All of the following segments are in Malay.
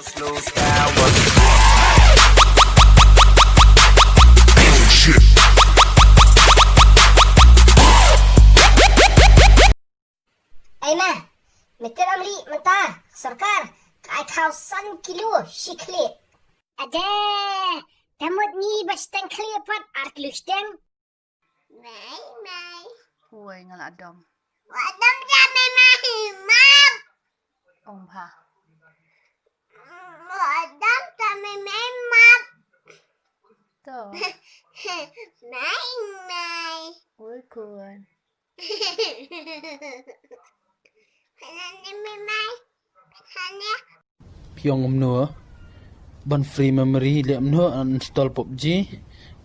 Lose power. Aima, Mr. Amli mentah सरकार काय खाव सन किलो शिकले अजे temut ni bastang clear pat arklustem mai Ôi, ngon là đông. wadam jame mai mam Ông ha. wadam jame mai mam Tuh. mai Ôi, cuốn. Piong umno ban free memory le umno uninstall PUBG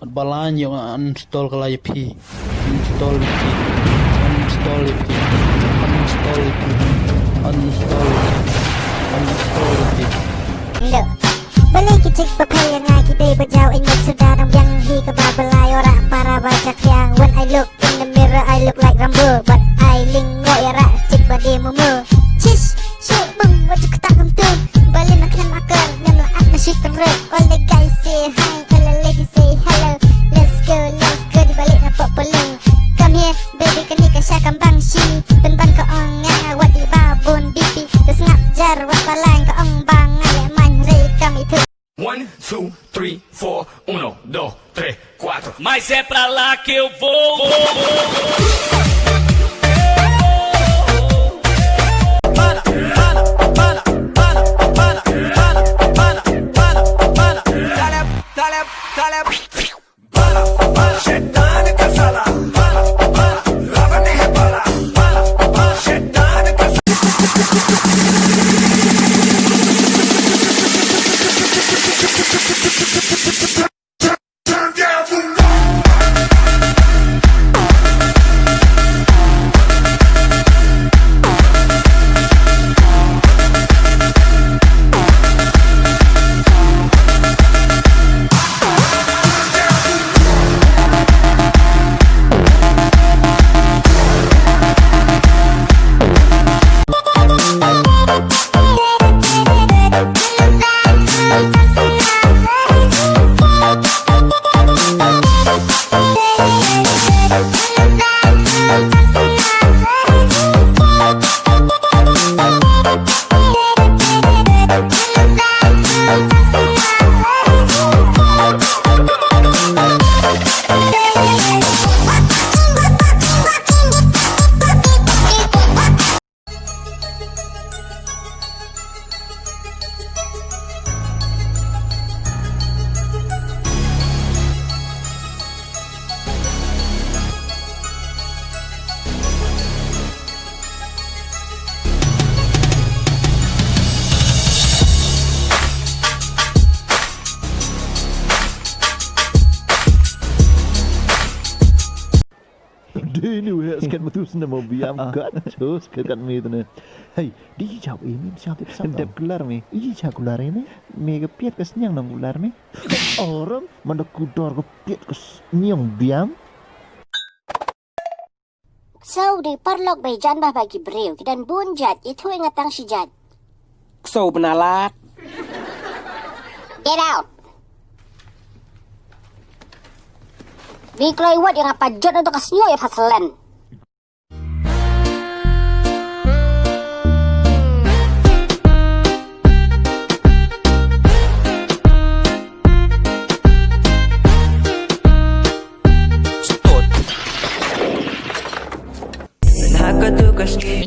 at balan yung uninstall kalay pi uninstall pi uninstall pi uninstall pi uninstall pi Lo balik cek papaya nga kita bajau ingat sudah yang hi kebabalai orang para baca yang when I look in the mirror I look like Rambo but I lingo era cek bade mumu cis shake bung wajah ketakam tu balik nak kena makan nama at na shit teruk all the guys say hi all the ladies say hello let's go di balik na popolong come here baby kanika syakam bang sini ban ka ong nga wat di babon bibi terus ngap jar wat palang ka ong bang ale man re kami tu 1, 2, 3, 4, 1, 2, 3, 4. Mas é pra lá que eu vou. Đi nu hết sket mà tu sinh mà biam kat chos kat mi tu ne. Hey, di chào em sao tiếp sao đẹp kular mi. Di chào kular ini. Mi ke piet kes nyang nang kular mi. Orang mana kudor ke piet kes nyang biam. so di parlok bay jan bah bagi breu dan bunjat itu ingatang si jat Sâu benalat. get out Di kloy wat yang apa jod untuk kasnyo ya pasalan.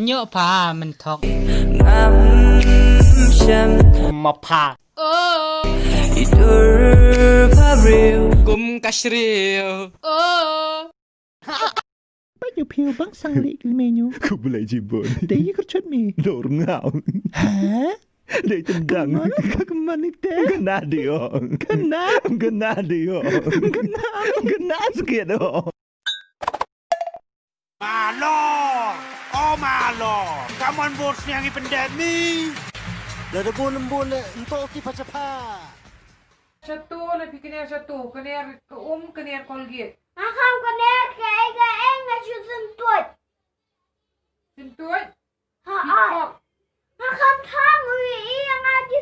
Nhựa phà mình thọc Mà phà. Kum kasril Banyak piu bang sang lik menu. Ku boleh jibun. Dia kerjat mi. Lor ngau. Hah? Dia tendang. Kemana itu? Kena dia. Kena dia. Kena sikit dia. Malor! Oh malor! Come on board yang pandemi. Dah ada bun-bun untuk tipa cepat. Satu lebih kener kener Colgate. Akam kener ke ngaji sentut. Sentut? Ha. Akam thang wi yang ngaji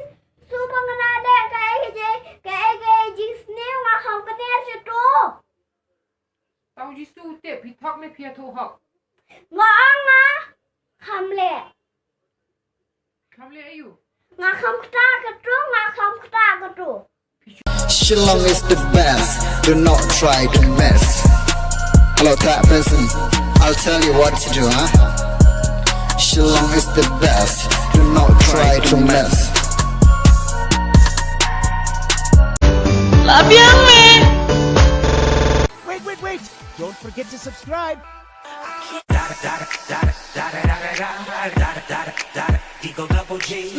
jiu su te pi thok me pia tho hok งองะคำเละ kam le ayu งาคำตากระตุ้งงาคำตากระตุ้ง Shillong is the best. Do not try to mess. Hello, that person. I'll tell you what to do, huh? Shillong is the best. Do not try to mess. Love you, man. Wait. Don't forget to subscribe. Eagle double G.